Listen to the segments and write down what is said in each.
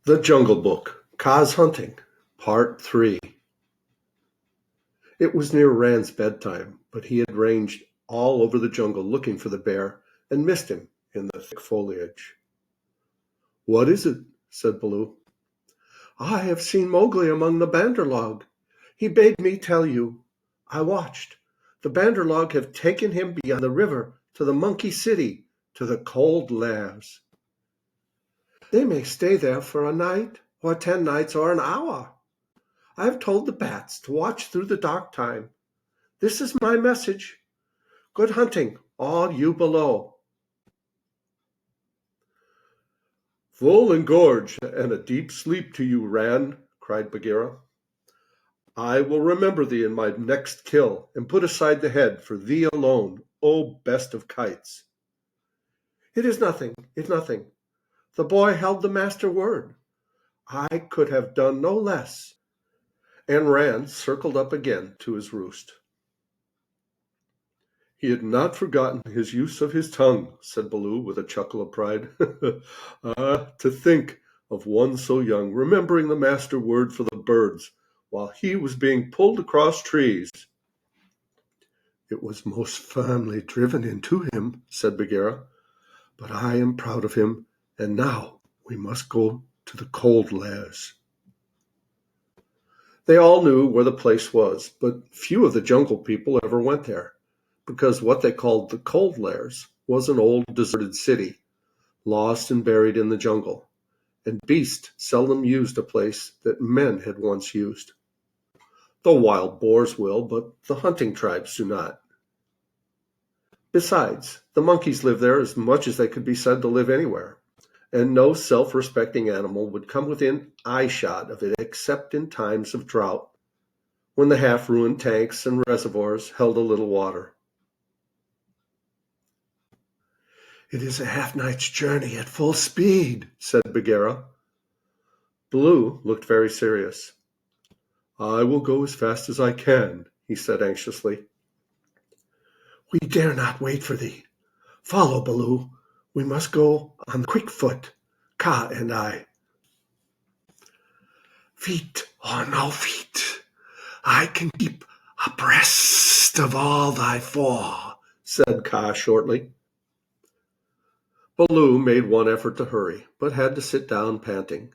The Jungle Book, Kaa's Hunting, Part 3. It was near Rand's bedtime, but he had ranged all over the jungle looking for the bear and missed him in the thick foliage. "What is it?" said Baloo. "I have seen Mowgli among the Bandarlog. He bade me tell you. I watched. The Bandarlog have taken him beyond the river to the Monkey City, to the Cold Lairs. They may stay there for a night, or 10 nights, or an hour. I have told the bats to watch through the dark time. This is my message. Good hunting, all you below." "Full and gorge, and a deep sleep to you, Rand," cried Bagheera. "I will remember thee in my next kill, and put aside the head for thee alone, O best of kites." "It is nothing, it is nothing. The boy held the master word. I could have done no less." And Rand circled up again to his roost. "He had not forgotten his use of his tongue," said Baloo with a chuckle of pride. To think of one so young remembering the master word for the birds while he was being pulled across trees. "It was most firmly driven into him," said Bagheera. "But I am proud of him, and now we must go to the Cold Lairs." They all knew where the place was, but few of the jungle people ever went there, because what they called the Cold Lairs was an old deserted city, lost and buried in the jungle, and beasts seldom used a place that men had once used. The wild boars will, but the hunting tribes do not. Besides, the monkeys live there as much as they could be said to live anywhere, and no self-respecting animal would come within eyeshot of it except in times of drought, when the half-ruined tanks and reservoirs held a little water. "It is a half-night's journey at full speed," said Bagheera. Baloo looked very serious. "I will go as fast as I can," he said anxiously. "We dare not wait for thee. Follow, Baloo. We must go on quick foot, Kaa and I." "Feet or no feet, I can keep abreast of all thy four," said Kaa shortly. Baloo made one effort to hurry, but had to sit down panting,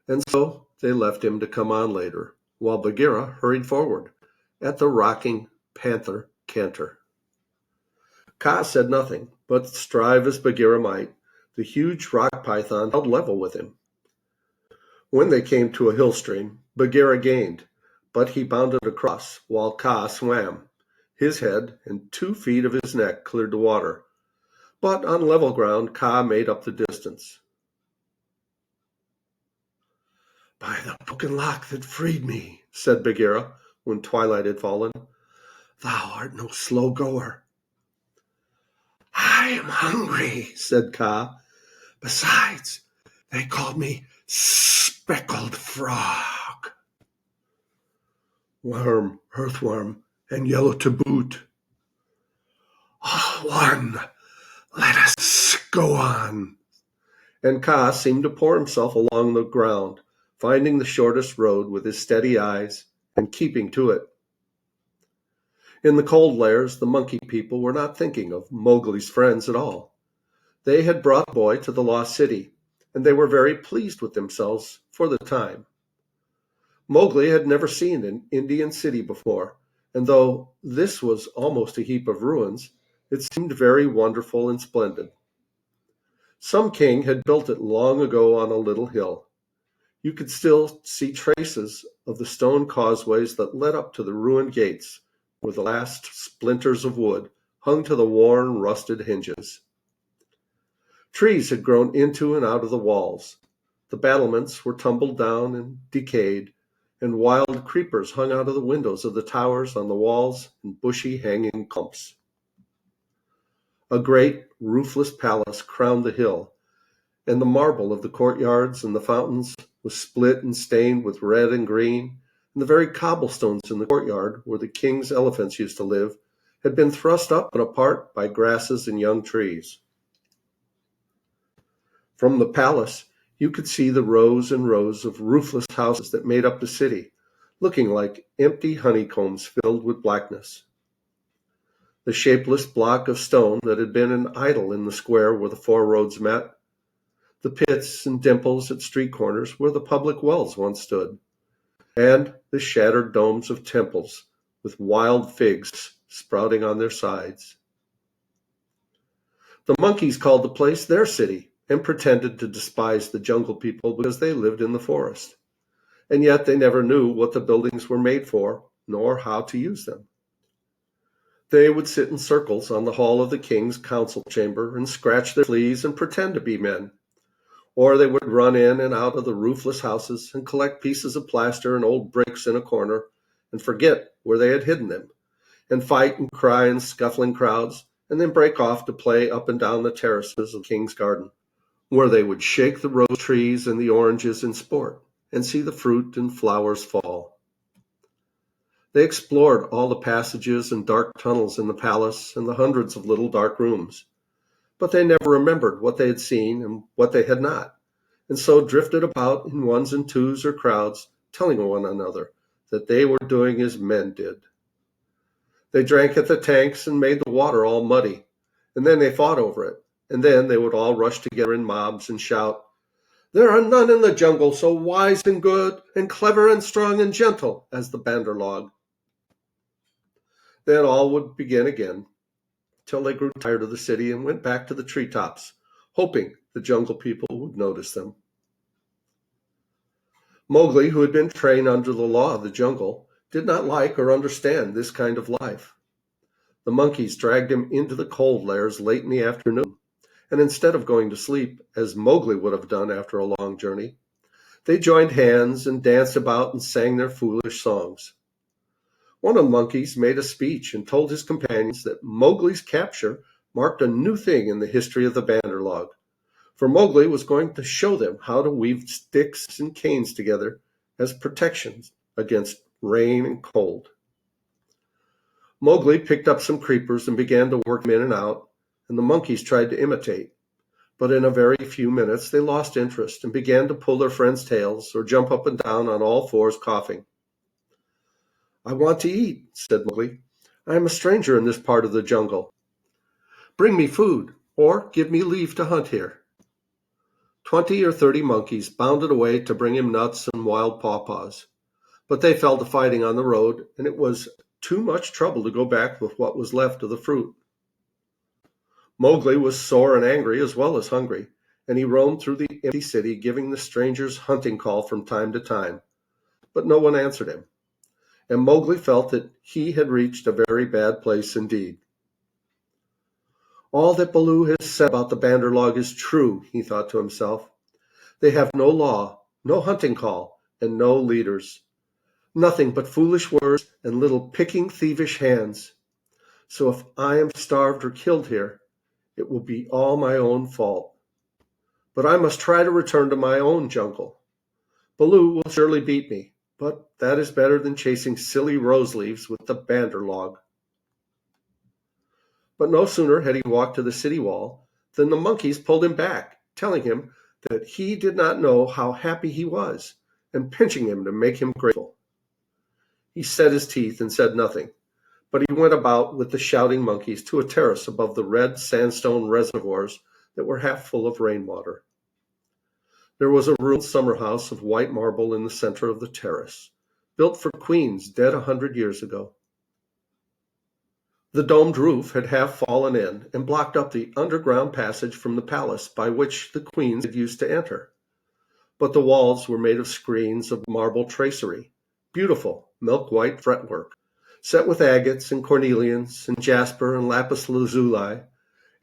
and so they left him to come on later, while Bagheera hurried forward at the rocking panther canter. Kaa said nothing, but strive as Bagheera might, the huge rock python held level with him. When they came to a hill stream, Bagheera gained, but he bounded across, while Kaa swam. His head and 2 feet of his neck cleared the water, but on level ground Kaa made up the distance. "By the broken lock that freed me," said Bagheera, when twilight had fallen, "thou art no slow goer." "I am hungry," said Kaa. "Besides, they called me Speckled Frog." "Worm, earthworm, and yellow to boot." "All one. Let us go on." And Kaa seemed to pour himself along the ground, finding the shortest road with his steady eyes and keeping to it. In the Cold Lairs, the monkey people were not thinking of Mowgli's friends at all. They had brought the boy to the lost city, and they were very pleased with themselves for the time. Mowgli had never seen an Indian city before, and though this was almost a heap of ruins, it seemed very wonderful and splendid. Some king had built it long ago on a little hill. You could still see traces of the stone causeways that led up to the ruined gates, where the last splinters of wood hung to the worn, rusted hinges. Trees had grown into and out of the walls. The battlements were tumbled down and decayed, and wild creepers hung out of the windows of the towers on the walls in bushy hanging clumps. A great roofless palace crowned the hill, and the marble of the courtyards and the fountains was split and stained with red and green, and the very cobblestones in the courtyard where the king's elephants used to live had been thrust up and apart by grasses and young trees. From the palace You could see the rows and rows of roofless houses that made up the city, looking like empty honeycombs filled with blackness. The shapeless block of stone that had been an idol in the square where the four roads met, the pits and dimples at street corners where the public wells once stood, and the shattered domes of temples with wild figs sprouting on their sides. The monkeys called the place their city and pretended to despise the jungle people because they lived in the forest. And yet they never knew what the buildings were made for, nor how to use them. They would sit in circles on the hall of the king's council chamber and scratch their fleas and pretend to be men. Or they would run in and out of the roofless houses and collect pieces of plaster and old bricks in a corner and forget where they had hidden them, and fight and cry in scuffling crowds, and then break off to play up and down the terraces of the king's garden, where they would shake the rose trees and the oranges in sport and see the fruit and flowers fall. They explored all the passages and dark tunnels in the palace and the hundreds of little dark rooms, but they never remembered what they had seen and what they had not, and so drifted about in ones and twos or crowds, telling one another that they were doing as men did. They drank at the tanks and made the water all muddy, and then they fought over it, and then they would all rush together in mobs and shout, "There are none in the jungle so wise and good and clever and strong and gentle as the Bandarlog." Then all would begin again, till they grew tired of the city and went back to the treetops, hoping the jungle people would notice them. Mowgli, who had been trained under the law of the jungle, did not like or understand this kind of life. The monkeys dragged him into the cold lairs late in the afternoon, and instead of going to sleep, as Mowgli would have done after a long journey, they joined hands and danced about and sang their foolish songs. One of the monkeys made a speech and told his companions that Mowgli's capture marked a new thing in the history of the Bandarlog, for Mowgli was going to show them how to weave sticks and canes together as protections against rain and cold. Mowgli picked up some creepers and began to work them in and out, and the monkeys tried to imitate, but in a very few minutes they lost interest and began to pull their friends' tails or jump up and down on all fours coughing. "I want to eat," said Mowgli. "I am a stranger in this part of the jungle. Bring me food, or give me leave to hunt here." 20 or 30 monkeys bounded away to bring him nuts and wild pawpaws, but they fell to fighting on the road, and it was too much trouble to go back with what was left of the fruit. Mowgli was sore and angry as well as hungry, and he roamed through the empty city giving the strangers' hunting call from time to time, but no one answered him, and Mowgli felt that he had reached a very bad place indeed. "All that Baloo has said about the Bandarlog is true," he thought to himself. "They have no law, no hunting call, and no leaders. Nothing but foolish words and little picking thievish hands. So if I am starved or killed here, it will be all my own fault. But I must try to return to my own jungle. Baloo will surely beat me, but that is better than chasing silly rose leaves with the Bandarlog." But no sooner had he walked to the city wall than the monkeys pulled him back, telling him that he did not know how happy he was, and pinching him to make him grateful. He set his teeth and said nothing, but he went about with the shouting monkeys to a terrace above the red sandstone reservoirs that were half full of rainwater. There was a ruined summer house of white marble in the center of the terrace, built for queens dead 100 years ago. The domed roof had half fallen in and blocked up the underground passage from the palace by which the queens had used to enter. But the walls were made of screens of marble tracery, beautiful milk-white fretwork, set with agates and cornelians and jasper and lapis lazuli,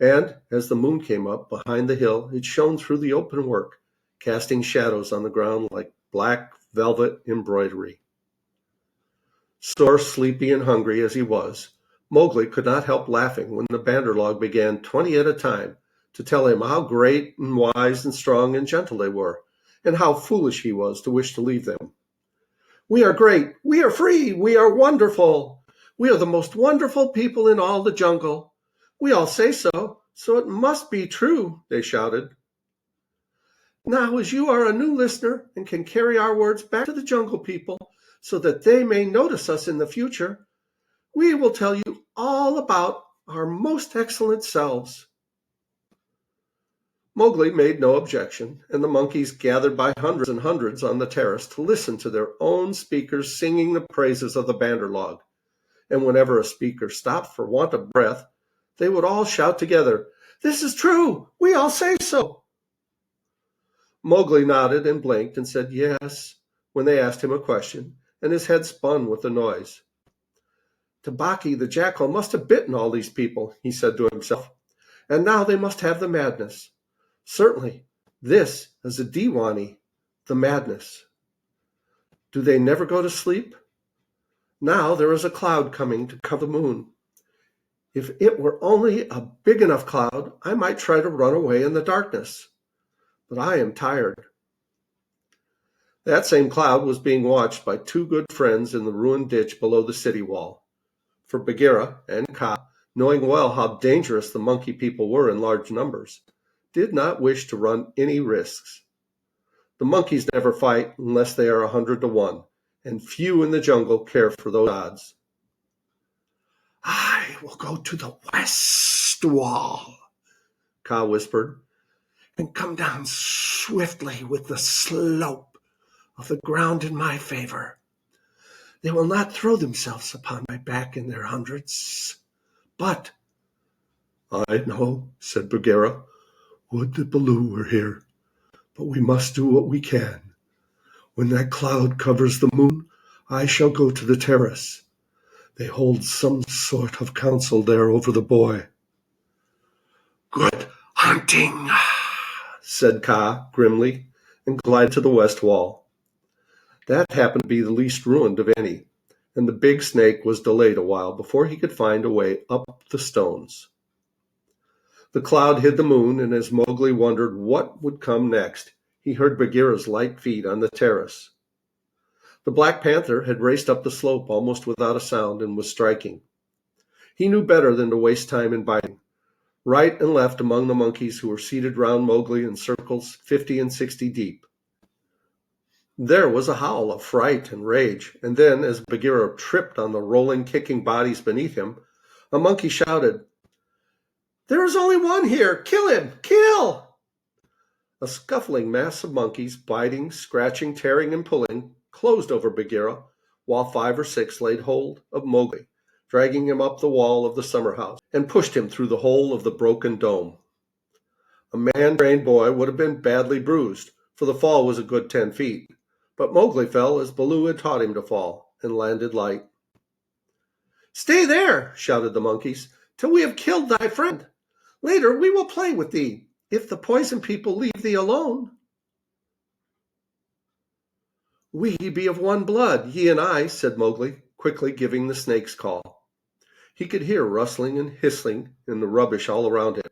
and as the moon came up behind the hill, it shone through the open work, casting shadows on the ground like black velvet embroidery. Sore, sleepy, and hungry as he was, Mowgli could not help laughing when the Bandarlog began 20 at a time to tell him how great and wise and strong and gentle they were, and how foolish he was to wish to leave them. "We are great, we are free, we are wonderful. We are the most wonderful people in all the jungle. We all say so, so it must be true," they shouted. Now, as you are a new listener and can carry our words back to the jungle people so that they may notice us in the future, we will tell you all about our most excellent selves." Mowgli made no objection, and the monkeys gathered by hundreds and hundreds on the terrace to listen to their own speakers singing the praises of the Bandarlog. And whenever a speaker stopped for want of breath, they would all shout together, "This is true! We all say so!" Mowgli nodded and blinked and said yes when they asked him a question, and his head spun with the noise. "Tabaki the jackal must have bitten all these people," he said to himself, "and now they must have the madness. Certainly, this is a Diwani, the madness. Do they never go to sleep? Now there is a cloud coming to cover the moon. If it were only a big enough cloud, I might try to run away in the darkness. But I am tired." That same cloud was being watched by two good friends in the ruined ditch below the city wall. For Bagheera and Kaa, knowing well how dangerous the monkey people were in large numbers, did not wish to run any risks. The monkeys never fight unless they are 100 to 1, and few in the jungle care for those odds. "I will go to the west wall," Kaa whispered, "and come down swiftly with the slope of the ground in my favor. They will not throw themselves upon my back in their hundreds. But—" "I know," said Bagheera. "Would that Baloo were here. But we must do what we can. When that cloud covers the moon, I shall go to the terrace. They hold some sort of council there over the boy." "Good hunting," said Kaa grimly, and glided to the west wall. That happened to be the least ruined of any, and the big snake was delayed a while before he could find a way up the stones. The cloud hid the moon, and as Mowgli wondered what would come next, he heard Bagheera's light feet on the terrace. The Black Panther had raced up the slope almost without a sound and was striking. He knew better than to waste time in biting. Right and left among the monkeys who were seated round Mowgli in circles 50 and 60 deep. There was a howl of fright and rage, and then, as Bagheera tripped on the rolling, kicking bodies beneath him, a monkey shouted, "There is only one here! Kill him! Kill!" A scuffling mass of monkeys, biting, scratching, tearing, and pulling, closed over Bagheera, while 5 or 6 laid hold of Mowgli, dragging him up the wall of the summer house, and pushed him through the hole of the broken dome. A man-trained boy would have been badly bruised, for the fall was a good 10 feet, but Mowgli fell as Baloo had taught him to fall, and landed light. "Stay there," shouted the monkeys, "till we have killed thy friend. Later we will play with thee, if the poison people leave thee alone." "We be of one blood, ye and I," said Mowgli, quickly giving the snake's call. He could hear rustling and hissing in the rubbish all around him,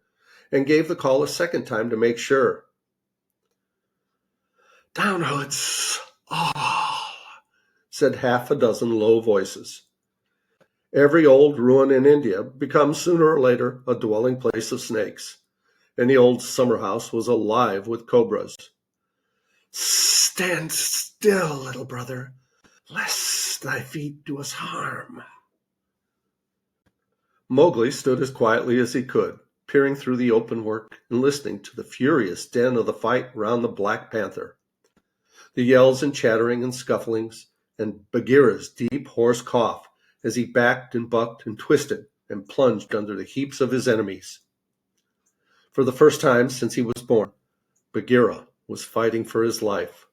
and gave the call a second time to make sure. "Down, hoods, all," said half a dozen low voices. Every old ruin in India becomes sooner or later a dwelling place of snakes, and the old summer house was alive with cobras. "Stand still, little brother, lest thy feet do us harm." Mowgli stood as quietly as he could, peering through the open work and listening to the furious din of the fight round the Black Panther. The yells and chattering and scufflings, and Bagheera's deep, hoarse cough as he backed and bucked and twisted and plunged under the heaps of his enemies. For the first time since he was born, Bagheera was fighting for his life.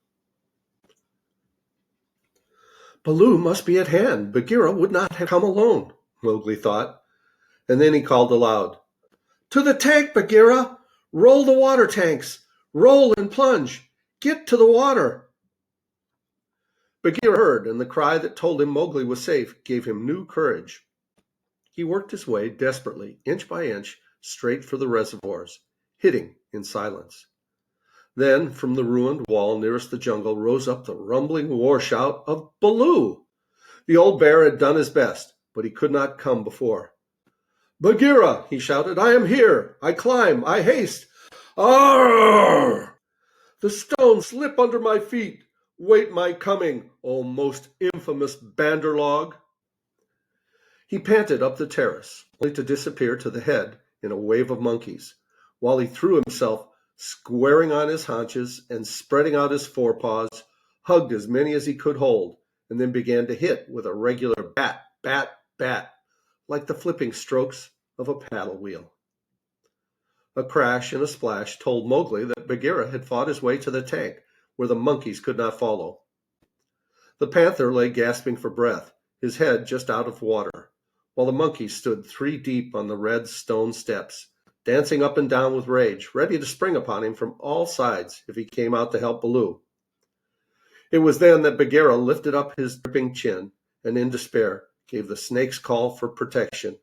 Baloo must be at hand. Bagheera would not have come alone, Mowgli thought, and then he called aloud, "To the tank, Bagheera! Roll the water tanks! Roll and plunge! Get to the water!" Bagheera heard, and the cry that told him Mowgli was safe gave him new courage. He worked his way desperately, inch by inch, straight for the reservoirs, hitting in silence. Then, from the ruined wall nearest the jungle, rose up the rumbling war shout of Baloo. The old bear had done his best, but he could not come before. "Bagheera," he shouted, "I am here! I climb! I haste! Arrrrrr!" The stones slip under my feet. Wait my coming, O most infamous banderlog. He panted up the terrace, only to disappear to the head in a wave of monkeys, while he threw himself, squaring on his haunches and spreading out his forepaws, hugged as many as he could hold, and then began to hit with a regular bat, bat, bat, like the flipping strokes of a paddle wheel. A crash and a splash told Mowgli that Bagheera had fought his way to the tank, where the monkeys could not follow. The panther lay gasping for breath, his head just out of water, while the monkeys stood 3 deep on the red stone steps, dancing up and down with rage, ready to spring upon him from all sides if he came out to help Baloo. It was then that Bagheera lifted up his dripping chin, and in despair gave the snake's call for protection.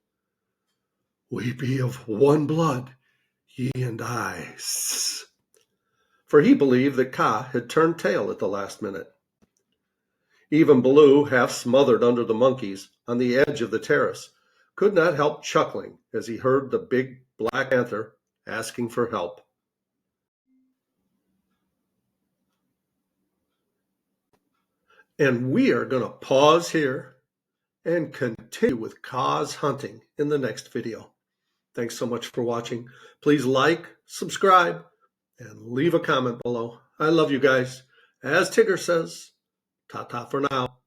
"We be of one blood, ye and I." For he believed that Kaa had turned tail at the last minute. Even Baloo, half smothered under the monkeys, on the edge of the terrace, could not help chuckling as he heard the big black panther asking for help. And we are going to pause here and continue with Kaa's hunting in the next video. Thanks so much for watching. Please like, subscribe, and leave a comment below. I love you guys. As Tigger says, ta-ta for now.